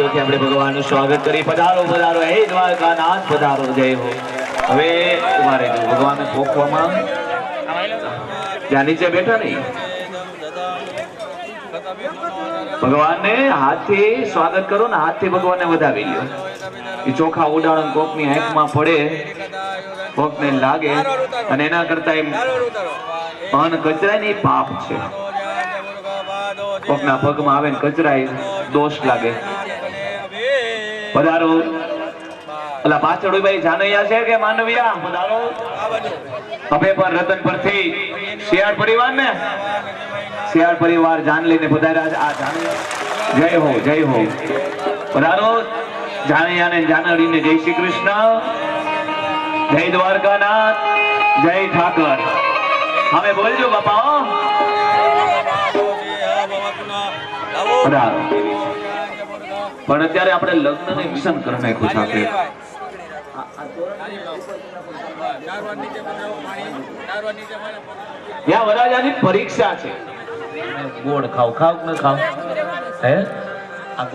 તાળીઓથી આપણે ભગવાનનું સ્વાગત કરી પધારો પધારો હે દ્વારકાનાથ પધારો જય હો। હવે તમારે જો ભગવાનને પોખવામાં ત્યાં નીચે બેઠા નહીં ભગવાનને હાથથી સ્વાગત કરો ને હાથથી ભગવાનને વધાવી લ્યો। એ ચોખા ઉડાડો કોકની આંખમાં પડે કોકને લાગે અને એના કરતા એમ અન કચરાય ને પાપ છે। કોકના પગમાં આવે ને કચરાય દોષ લાગે। પધારો અલા પાછળ ભાઈ જાનૈયા છે કે માનવિયા પધારો હવે પર રતન પરથી શિયાળ પરિવાર ને શિયાળ પરિવાર જાન લઈને પધાર્યા આ જાનૈયા જય હો જય હો। પધારો જાનૈયા ને જાનડીને જય શ્રી કૃષ્ણ જય દ્વારકાનાથ જય ઠાકર। હવે બોલજો બાપા પણ અત્યારે આપણે લગ્ન ને મિશન કરી નાખ્યું છે। ત્યાં વરાજાની પરીક્ષા છે ગોળ ખાવ ખાવ ન ખાવ હે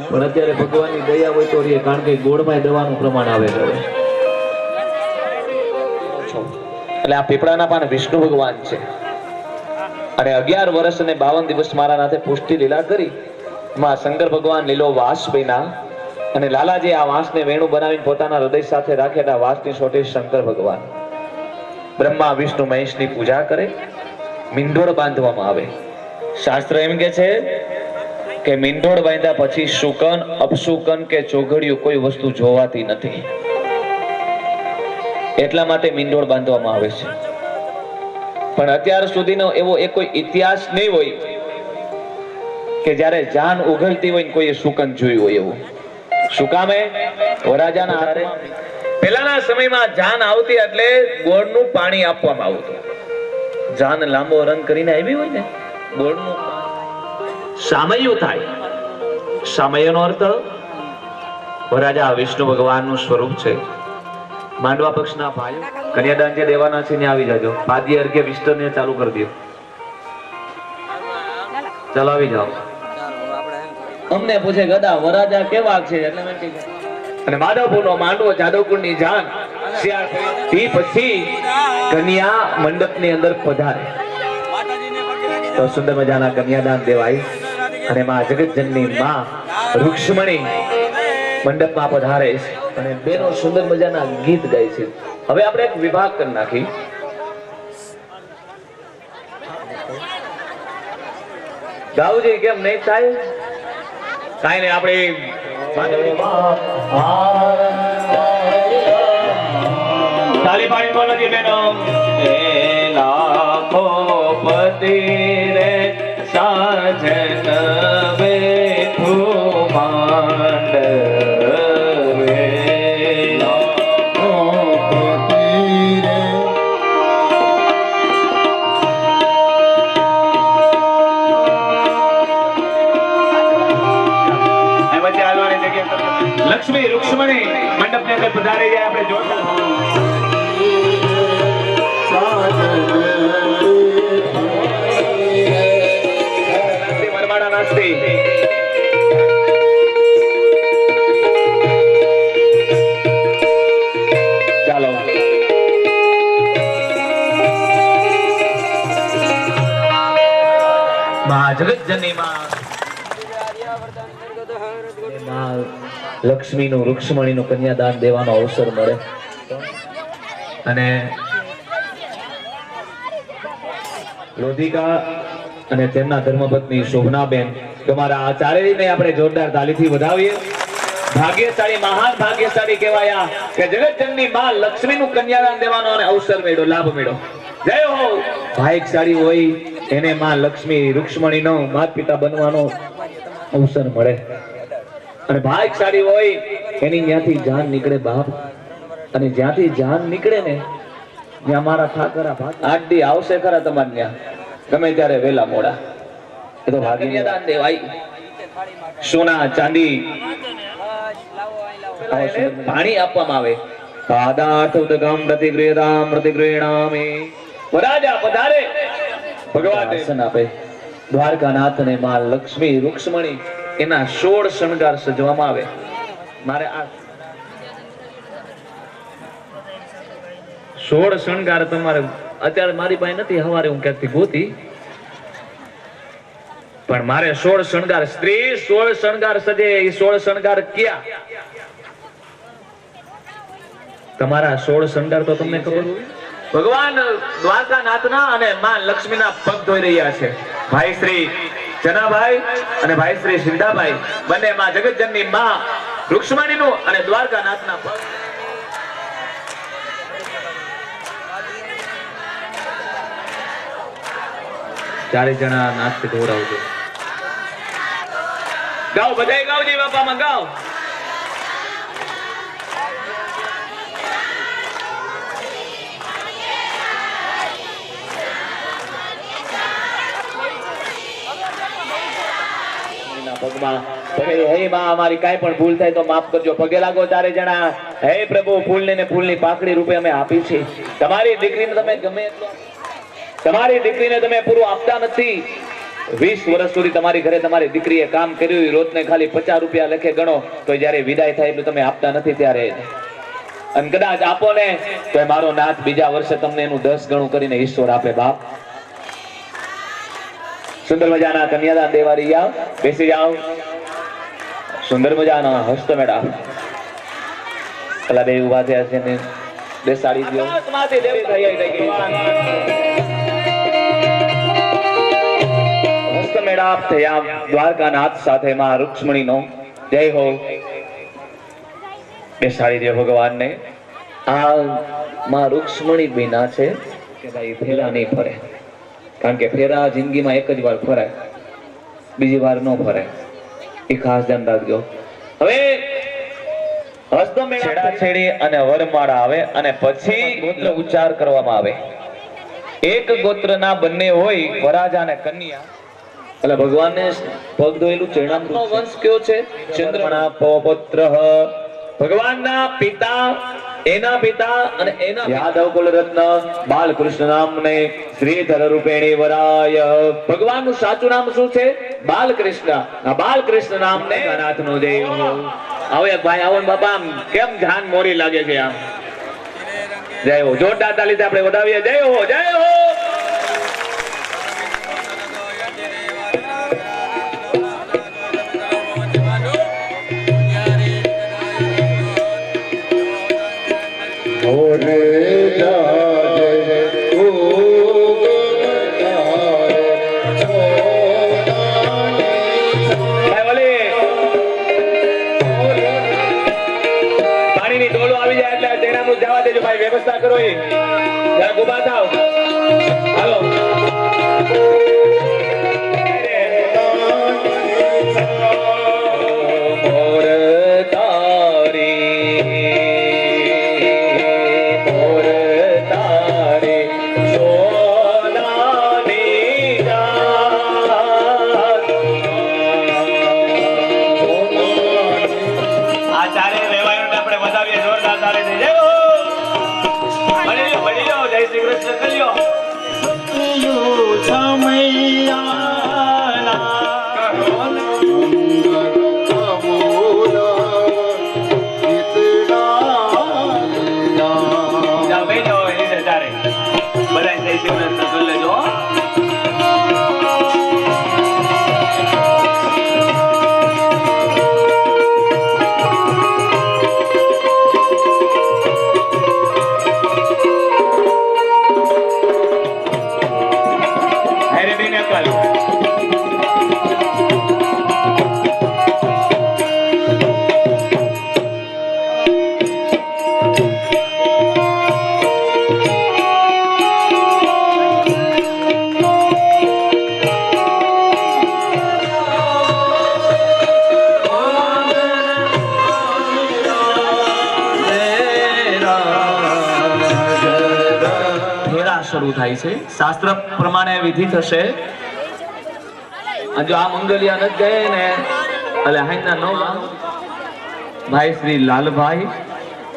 પણ અત્યારે ભગવાનની દયા હોય તો રે કારણ કે ગોળમાં દવાનું પ્રમાણ આવે છે। એટલે આ પીપળાના પાન વિષ્ણુ ભગવાન છે અને 11 વર્ષ અને 52 દિવસ મારા નાથે પુષ્ટિ લીલા કરી માં શંકર ભગવાન લીલો વાસ બન્યા અને લાલાજી આ વાંસને વેણુ બનાવીને પોતાના હૃદય સાથે રાખેલા વાંસની સોટે શંકર ભગવાન બ્રહ્મા વિષ્ણુ મહેશની પૂજા કરે મીંઢોળ બાંધવામાં આવે। શાસ્ત્ર એમ કે છે કે મીંઢોળ બાંધ્યા પછી શુકન અપશુકન કે ચોઘડિયું કોઈ વસ્તુ જોવાતી નથી એટલા માટે મીંઢોળ બાંધવામાં આવે છે। પણ અત્યાર સુધીનો એવો એક કોઈ ઇતિહાસ નહીં હોય કે જ્યારે જાન ઉઘલતી હોય ને કોઈએ શુકન જોયું હોય એવું। શું કામે વરાજાના હાથમાં પહેલાના સમયમાં જાન આવતી એટલે ગોળનું પાણી આપવામાં આવતું। જાન લાંબો રન કરીને આવી હોય ને ગોળનું સામયું થાય। સામયનો અર્થ વરાજા વિષ્ણુ ભગવાનનું સ્વરૂપ છે। માંડવા પક્ષના ભાઈઓ કન્યાદાન જે દેવાના છે ને આવી જાજો પાદી અર્ઘ્ય વિસ્તરને ચાલુ કરી દો ચાલો આવી જાઓ। અમને પૂછે ગદા વરાજા કેવા છે એટલે મેં કીધું અને માધવપુરનો માંડવો જાદવપુરની જાન શિયાળ પછી કન્યા મંડપની અંદર પધારે તો સુંદર મજાના કન્યાદાન દેવાય અને માં જગતજનની માં રૂક્ષ્મણી મંડપમાં પધારે અને બેનો સુંદર મજાના ગીત ગાય છે। હવે આપણે એક વિભાગ કરી નાખી ગાવજી કેમ નહીં થાય કાઈ નહીં આપણે તાલી પાડી બોલો જી બેનો એ લાખો પતિ રે સાજન વે માંડ લક્ષ્મી રૂક્ષ્મણી મંડપ ને અંદર પધારી જાય આપણે જોતા વરમાડા નાસ્તી ચાલો મા જગતજનની માં લક્ષ્મીનું રૂક્ષ્મણીનું કન્યાદાન દેવાનો અવસર મળે અને લોધિકા અને તેમના ધર્મપત્ની શોભનાબેન તમારા આ ચારેયને આપણે જોરદાર તાલીથી વધાવીએ। ભાગ્યશાળી મહાન ભાગ્યશાળી કહેવાયા કે જગતજનની માં લક્ષ્મીનું કન્યાદાન દેવાનો અને અવસર મળ્યો લાભ મળ્યો। જય હો ભાગ્યશાળી હોય એને માં લક્ષ્મી રૂક્ષ્મણીનો માતા પિતા બનવાનો અવસર મળે અને ભાગ્યશાળી હોય એની ત્યાંથી જાન નીકળે બાપ અને જ્યાંથી જાન નીકળે ને ત્યાં મારા ઠાકરા ભાગ આડી આવશે ખરા તમારે ત્યાં ગમે ત્યારે વેલા મોડા એ તો ભાગ્યની દાન દેવાય સોના ચાંદી પાણી આપવામાં આવે પાદાર્થ ઉદગમ પ્રતિગૃહ્યતામ પ્રતિગૃહ્યણામે વરાજા પધારે ભગવાન દર્શન આપે દ્વારકાનાથ ને માં લક્ષ્મી રૂક્ષ્મણી એના 16 શણગાર સજવામાં આવે. મારે આ 16 શણગાર તમારે અત્યારે મારી પાસે નથી, હવારે હું ક્યાંકથી ગોતી, પણ મારે 16 શણગાર, સ્ત્રી 16 શણગાર સજે. એ 16 શણગાર ક્યાં? તમારા 16 શણગાર તો તમને ખબર હોય. ભગવાન દ્વારકાનાથના અને માં લક્ષ્મીના પગ ધોઈ રહ્યા છે. ભાઈ શ્રી જનાભાઈ અને ભાઈ શ્રી સિંધાભાઈ બંને માં જગતજનની માં રૂક્ષ્મણીનું અને દ્વારકાનાથના પગ. ચારે જણા નાચથી ધોરાવજો. ગાઓ, બધાય ગાવજી બાપામાં ગાઓ. પગમાં હે માં, અમારી કાંઈ પણ ભૂલ થાય તો માફ કરજો. પગે લાગો ચારે જણા. હે પ્રભુ, ફૂલને ને ફૂલની પાકડી રૂપે અમે આપી છે. તમારી દીકરીને તમે ગમે એટલો, તમારી દીકરીને તમે પૂરું આપતા નથી. 20 વર્ષ સુધી તમારી ઘરે તમારી દીકરીએ કામ કર્યું, રોજને ખાલી 50 રૂપિયા લખે ગણો, તો જયારે વિદાય થાય એટલું તમે આપતા નથી. ત્યારે અને કદાચ આપો ને તો મારો નાથ બીજા વર્ષે તમને એનું 10 ગણું કરીને ઈશ્વર આપે. બાપ, સુંદર મજાના કન્યાદાન દેવારી જાઓ, બેસી જાઓ. સુંદર મજાના હસ્તમેળા પેલા બે ઉભા થયા છે ને બેસાડી દો. હસ્તમેળાપ થયા દ્વારકાનાથ સાથે માં રૂક્ષ્મણીનો. જય હો. બેસાડી દો ભગવાનને. આ માં રૂક્ષ્મણી બીના છે કે ભાઈ ફેરા નહીં ફરે, કારણ કે ફેરા જિંદગીમાં એક જ વાર ફરાય, બીજી વાર ન ફરાય. એ ખાસ ધ્યાન રાખજો. હવે હસ્તમેળા છેડાછેડી અને વરમાળા આવે અને પછી ગોત્ર ઉચ્ચાર કરવામાં આવે. એક ગોત્રના બંને હોય, વરાજા અને કન્યા. એટલે ભગવાનને પગ ધોયેલું ચરણામૃતનો વંશ કયો છે? ચંદ્રમણા પૌત્ર. ભગવાનના પિતા, એના પિતા અને એના યાદવ કુલરત્ન બાલકૃષ્ણ નામને શ્રીધર રૂપેણી વરાય. ભગવાનનું સાચું નામ શું છે? બાલકૃષ્ણ. આ બાલકૃષ્ણ નામને નાથનો દેવ. હવે ભાઈ આવો ને બાપા, કેમ ધ્યાન મોરી લાગે છે આમ. જય હો. જોરદાર તાલીથી આપણે વધાવીએ. જય હો, જય હો. પાણીની ડોલો આવી જાય એટલે તેનાનું જવા દેજો ભાઈ, વ્યવસ્થા કરો. એ જરા ઉભા થાવ. હાલો. શરૂ થાય છે. શાસ્ત્ર પ્રમાણે વિધિ થશે. જો આ મંગલિયા ન ગયે ને એટલે હાઈના નવ ભાઈ શ્રી લાલભાઈ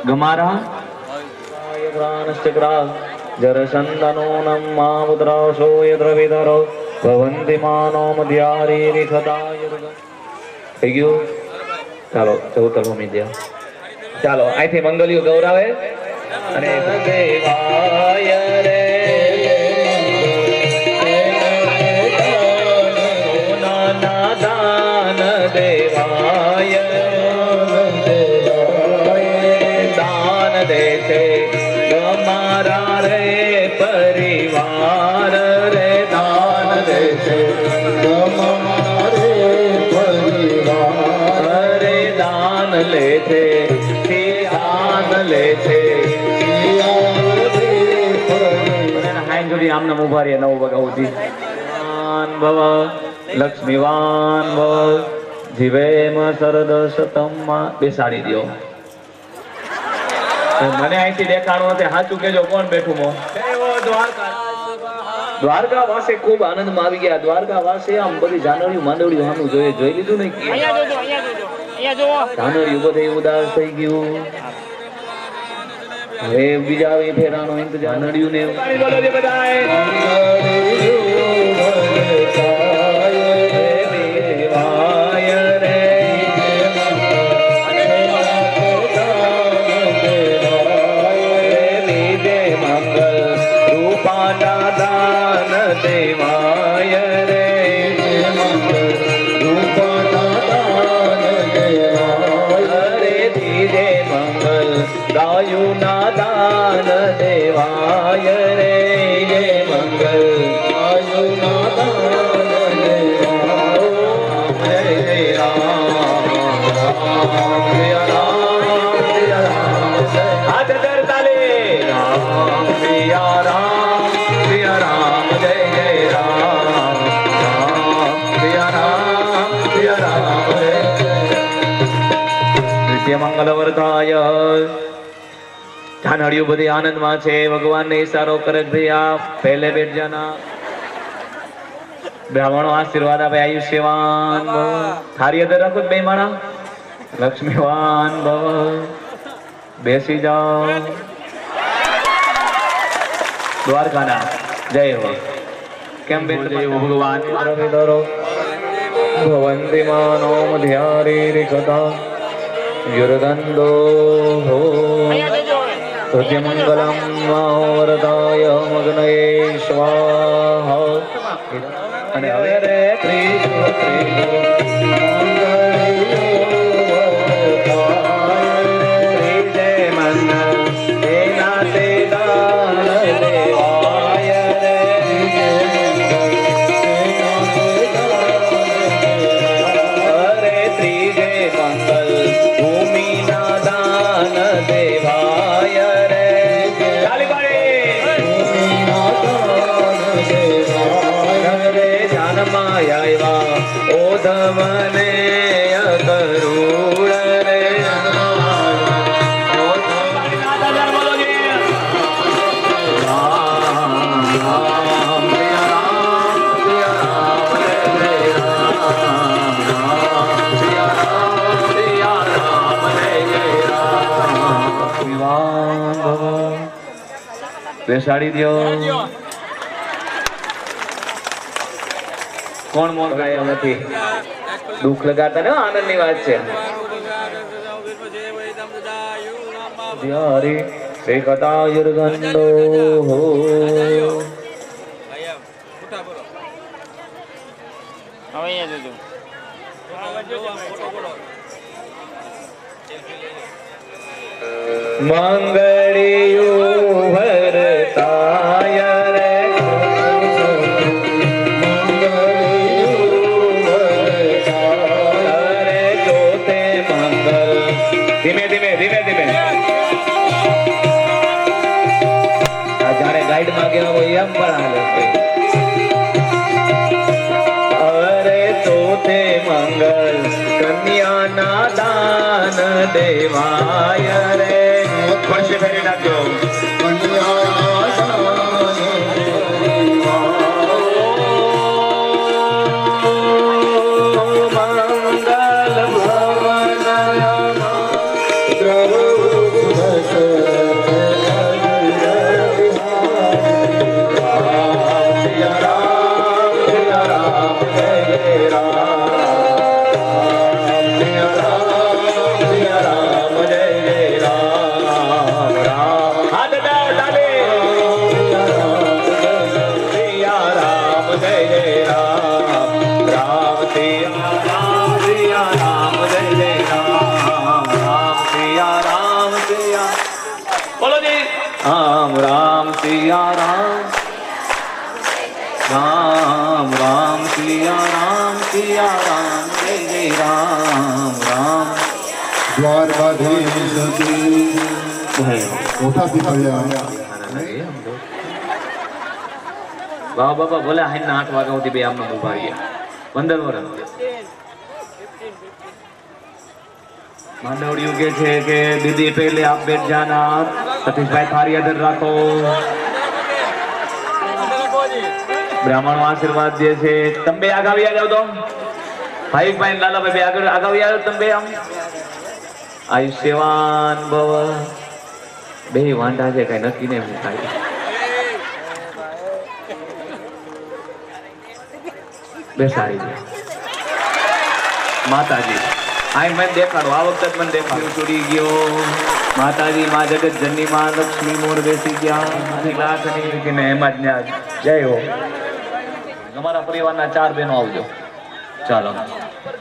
ગમારા જરસંદનો નમ્મા મુદ્રાસો યદ્ર વિદરો ભવંતિ માનો મધ્યારી વિખદાય થઈ ગયું ચાલો ચૌતર ભૂમિ દે ચાલો અહીંથી મંગલિયો ગૌરાવે અને દેવાય રે નાના દાન દેવાય દાન દે છે તમારા રે પરિવાર રે દાન દે છે લે છે દાન લે છે હાઈન જોડી આમ નામ ઉભા રહ્યા નવ ભગવતી ભવ લક્ષ્મીવાન ભવ જીવેમ શરદ શતમમાં બેસાડી દો મને અહીંથી દેખાણું હતું સાચું કેજો કોણ બેઠું મો દ્વારકા વાસે ખૂબ આનંદમાં આવી ગયા દ્વારકા વાસે આમ બધી જાનવડીઓ માંડવડીઓ આમ જોઈ લીધું ને જાનવડીઓ બધે ઉદાસ થઈ ગયું હવે બીજા ફેરાનો ઇંતજાર નડ્યું ને બોલો જે બધાએ દાન દેવાય રે મંગલ હાથ ધરતાલે રામ પ્રિયા રામ જય જય રામ પ્રિયા રામ નિત્ય મંગલ વર્તાય જાનડીઓ બધી આનંદમાં છે ભગવાનને ઈશારો કરે ભૈયા પહેલે બેઠ જાના બ્રાહ્મણો આશીર્વાદ આપે આયુષ્યવાન ભવ થારી અંદર રાખો બે માણા લક્ષ્મીવાન ભવ બેસી જાઓ દ્વારકાના જય હો કેમ બે ભગવાન ધરો ભવંતિ માનો મધ્યારી કથા યુરદંડો હો સત્યમંગલમ વરદાય મગ્નયે સ્વાહા અને હવે રે ઓધમને કરુણ રે બેસાડી દો કોણ મોન ગાય નથી દુઃખ લગાડતા ને આનંદ ની વાત છે હરે શ્રી કથા યુર્ગંડો હો મંગળિયું ભરતાય ધીમે ધીમે ધીમે ધીમે જાણે ગાઈડ માં ગયા હોય એમ પણ હાલે અરે તો તે મંગલ કન્યા ના દાન દેવાય રે ખુરશી ફેરી નાખજો રામ રામ સિયા રામ જય જય રામ રામ. દ્વારકાધીશ મોટા પીપળિયા વાહ બાબા ભલે હાઈ 8 વાગ્યા સુધી બે આમનો ઉભા રહ્યા 15 વર્ષ. માંડવડિયું કે છે કે દીદી પહેલે આપ બેઠ જાના, સતીશભાઈ થારી અધર રાખો. બ્રાહ્મણો આશીર્વાદ દે છે. તમે બે આગાવી જાવ તો ભાઈ લાલાભાઈ બે આગળ આગાવી આવ્યો. તમે બે આમ આયુષ્યવાન ભવ. બે વાંઢા છે કઈ નક્કી નહીં હું થાય. બે સારી છે માતાજી. આઈ મને દેખાડો આ વખતે મને દેખાડો. ચૂડી ગયો માતાજી માં જગત જનની માં લક્ષ્મી મોર બેસી ગયા લાખની કે ને એમાં જ જય હો. અમારા પરિવારના 4 બહેનો આવજો. ચાલો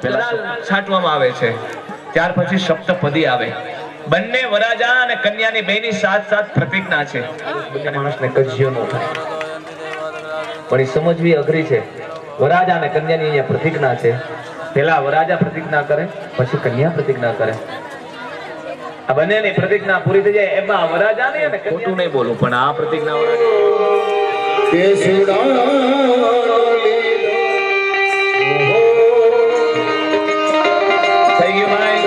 પેલા છાંટવામાં આવે છે, ત્યાર પછી સપ્તપદી આવે. બંને વરાજા અને કન્યાની બેની સાથ પ્રતિજ્ઞા છે. માણસને કજિયો ન થાય પણ એ સમજવી અઘરી છે. વરાજા અને કન્યાની અહીંયા પ્રતિજ્ઞા છે. પેલા વરાજા પ્રતિજ્ઞા કરે પછી કન્યા પ્રતિજ્ઞા કરે. આ બંનેની પ્રતિજ્ઞા પૂરી થઈ જાય એમાં વરાજા ને ખોટું નહીં બોલું પણ આ પ્રતિજ્ઞા થઈ ગયું ભાઈ.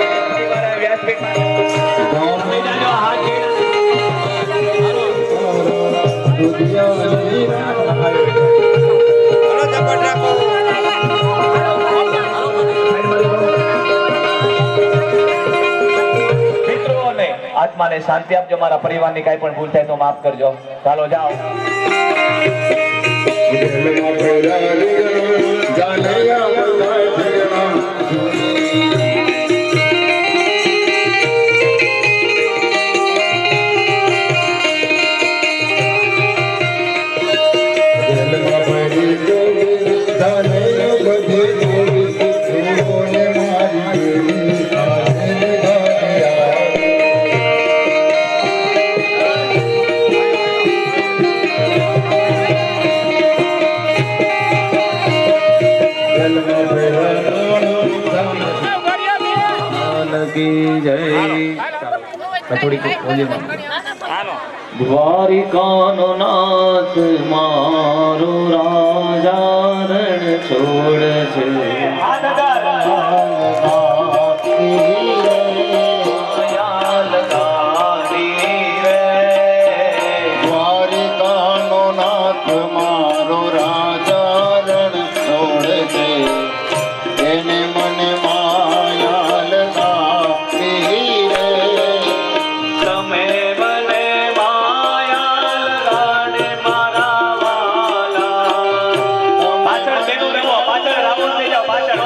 આત્માને શાંતિ આપજો. મારા પરિવારની કઈ પણ ભૂલ થાય તો માફ કરજો. ચાલો જાઓ. દ્વારિકાનો નાથ મારો રાજા રણ છોડ છે. દ્વારિકાનો નાથ મારો રાજા રણ છોડ છે. એને મને માયા લગાવી રે. તમે મને માયા લગાડે મારા વાલા. પાછળ બેનું રહેવો, પાછળ રાવણ થઈ જાઓ, પાછળ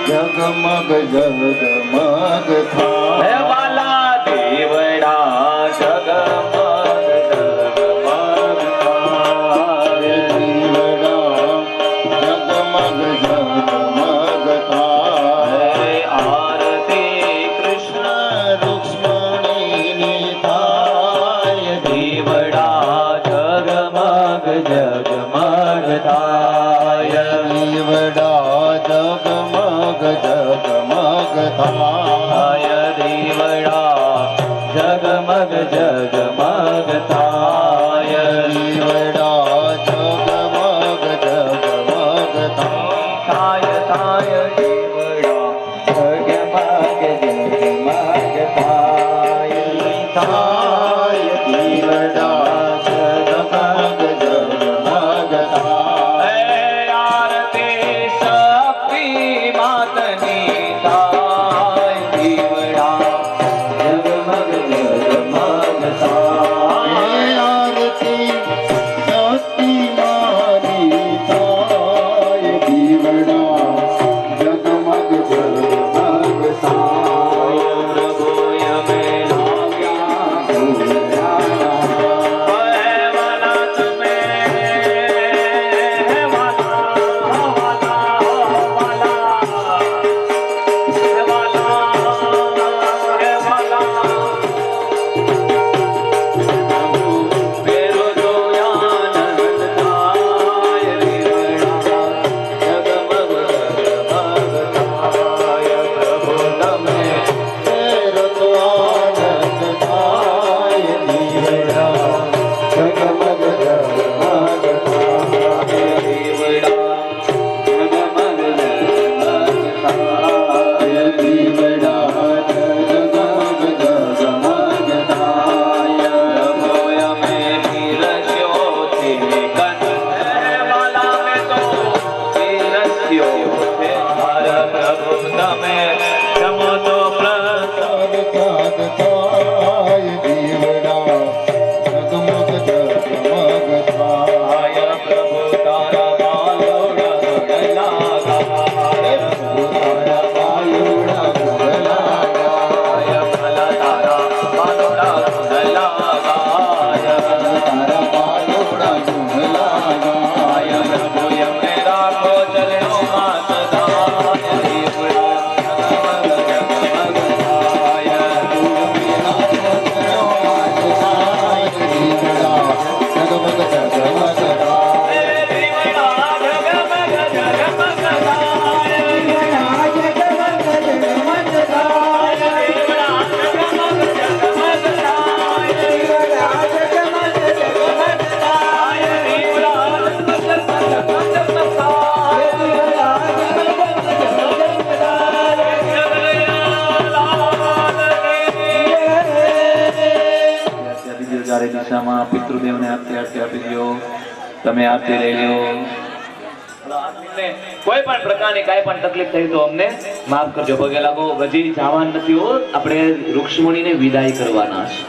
જગમગ જગમગ થાય વાલા દેવડા જગમગ જગમગ થાય દીવડા જગમગ જગમગ થાય આરતી કૃષ્ણ રૂક્ષ્મણીની થાય દેવડા જગમગ જગમગ થાય દીવડા જગમગ જગમગ થાય દીવડા જગમગ જગમગ થાય દીવડા જગમગ જગમગ થાય થાય દીવડા જગમગ જગમગ થાય થાય દીવડા જગમગ જગમગ થાય આરતી શક્તિ માતની થાય દીવડા જગમગ જગમગ થાય આરતી શક્તિ મારી થાય દીવડા જગમગ જગમગ થાય પ્રભુએ અમે લાગ્યા ભૂલ્યા. ભયવાના તમે દિશામાં પિતૃદેવને આરતી આપી દો. તમે આરતી લઈ લો. કોઈ પણ પ્રકારની કાંઈ પણ તકલીફ થઈ તો અમને માફ કરજો. પગે લાગો. હજી જવાનું નથી હો, આપણે રૂક્ષ્મણીને વિદાય કરવાના છે.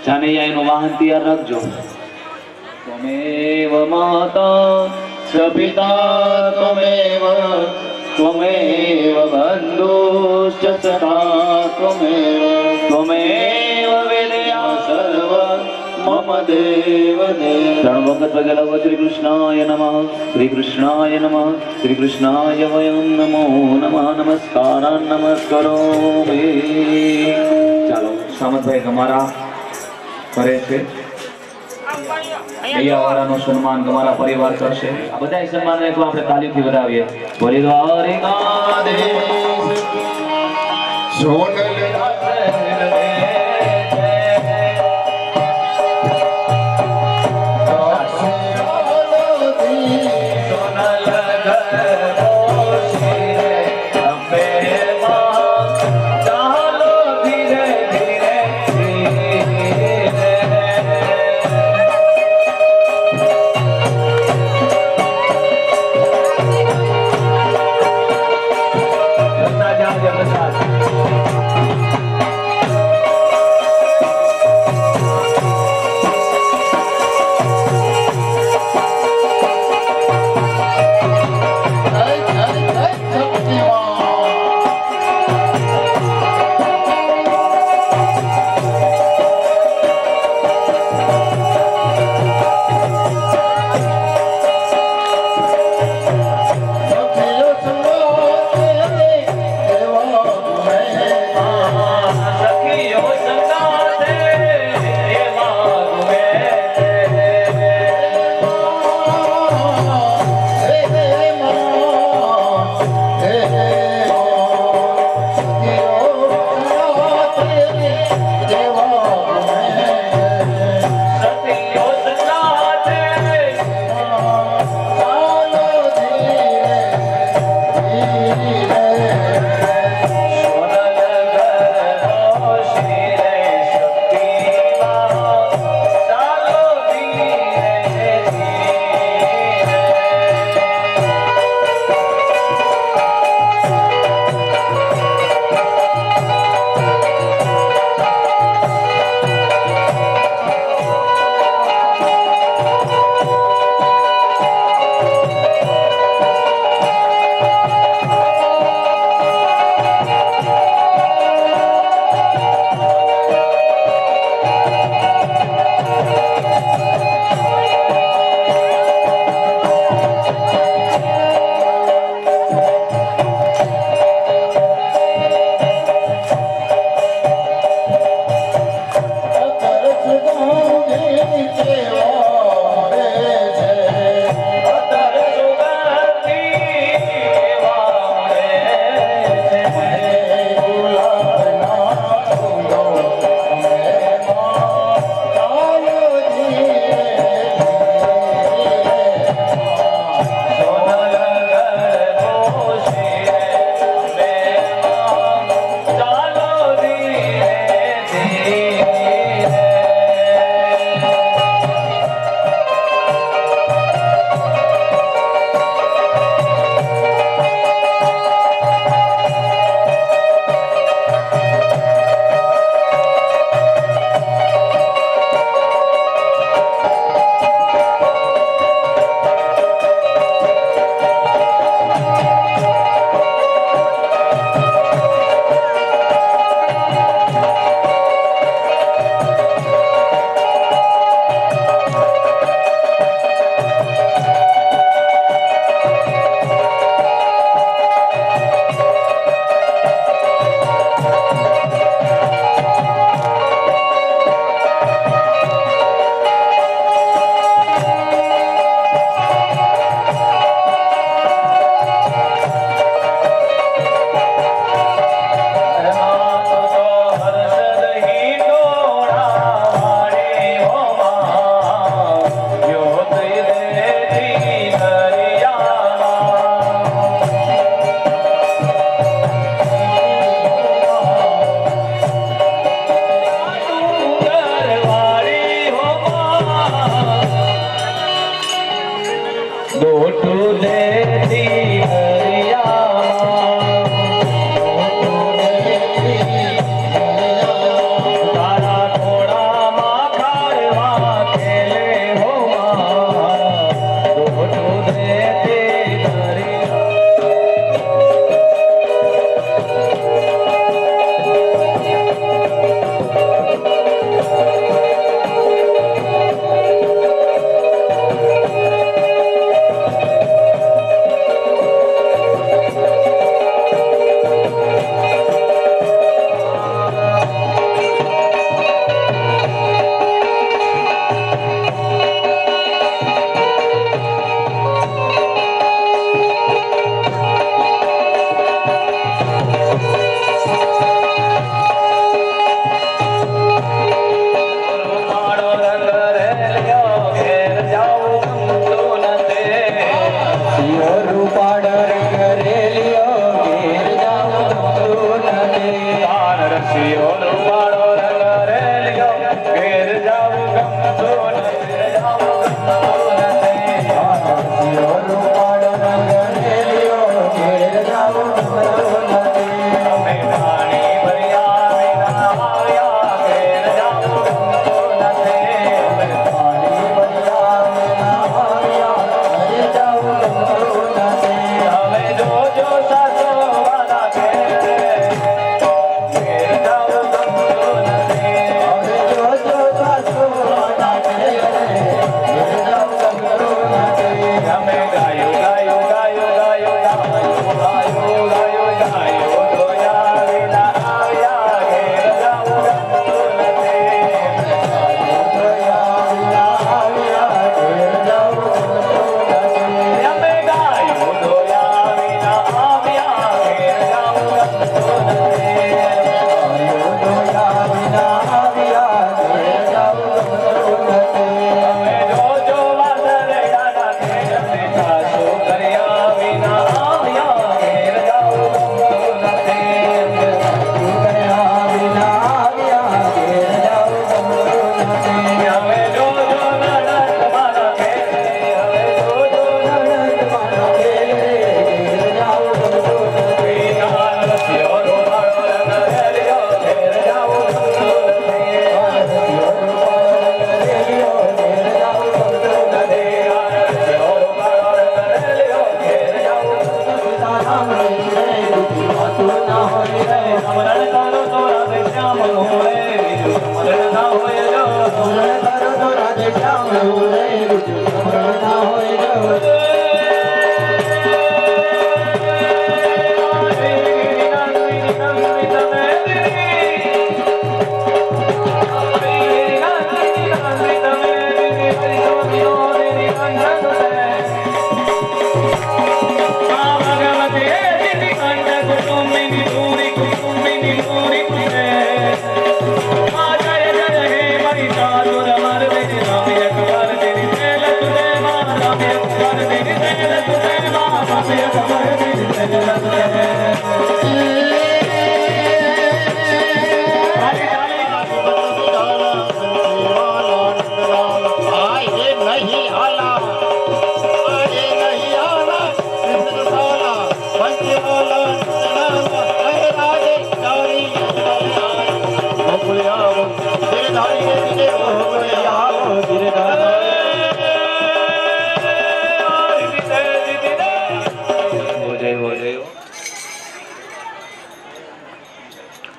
જાનૈયા એનું વાહન તૈયાર રાખજો. ત્વમેવ માતા ચ પિતા ત્વમેવ બંધુશ્ચ સખા ત્વમેવ વિદ્યા સર્વ મમ દેવ દેવ. 3 વખત પગે લાગો. શ્રી કૃષ્ણાય નમઃ, શ્રી કૃષ્ણાય નમઃ, શ્રી કૃષ્ણાય વયમ નમો નમઃ. નમસ્કારાન નમસ્કરોમિ. ચાલો, સામતભાઈ તમારા કરે છે. વાળાનું સન્માન તમારા પરિવાર કરશે. આ બધા સન્માન આપણે તાલીમથી વધાવીએ. બોલી દ્વારિકાધીશ સોનલ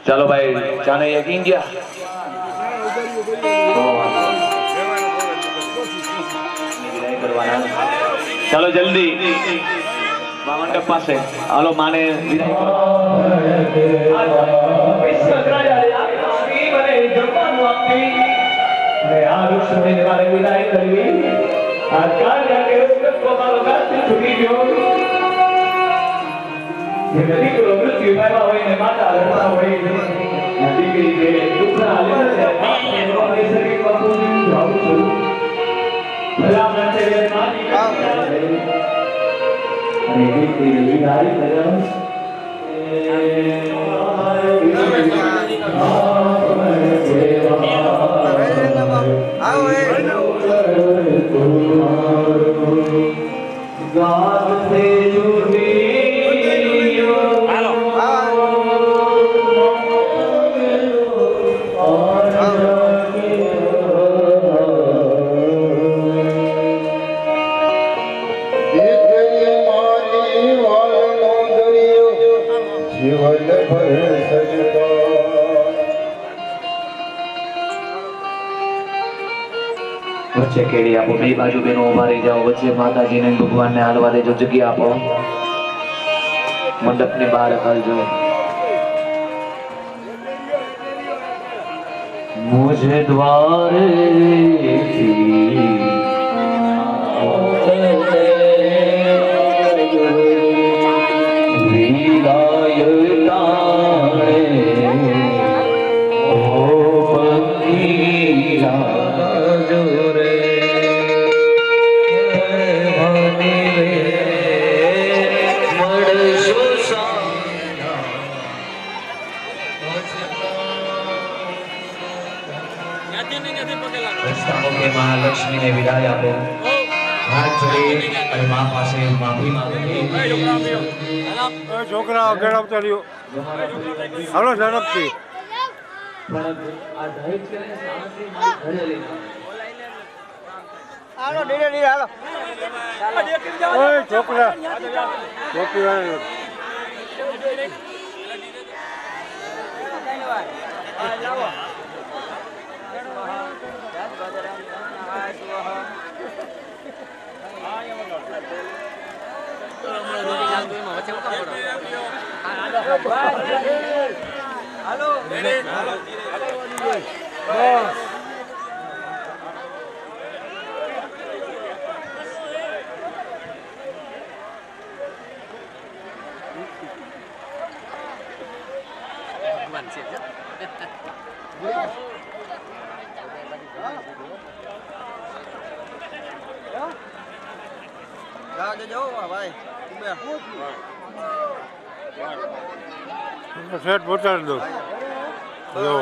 ચાલો ભાઈ ચાને યકીન ગયા ચાલો જલ્દી મંડપ પાસે હાલો માને વિદાય કરવી આ કાર્ય છૂટી ગયો દીકરો મૃત્યુ પામ્યા હોય ને માતા રડતા હોય દીકરી જે દુઃખના હાલે શરીરમાં પૂરી આવું છું ભલા માટે માની અને દીકરી વિદાય કર્યો ગાત સે જુડી વચ્ચે કેડી આપો બે બાજુ બેનો ઉભા રહી જાઓ વચ્ચે માતાજીને ભગવાનને હાલવા દેજો જગ્યા આપો મંડપની બહાર કરજો મુझे द्वारे એ મહાલક્ષ્મીને વિદાય આપો. હાથ જોડી અને મા પાસે માફી માંગો. છોકરા આગળ આવતા રહ્યો હાલો ઝડપથી પણ આ દહેજ છે ને શાંતિ મારી ઘરે લઈને આવો. હાલો ધીરે ધીરે હાલો ઓય છોકરા છોકરી વાળા ભાઈ સેટ પહોંચાડી દો જો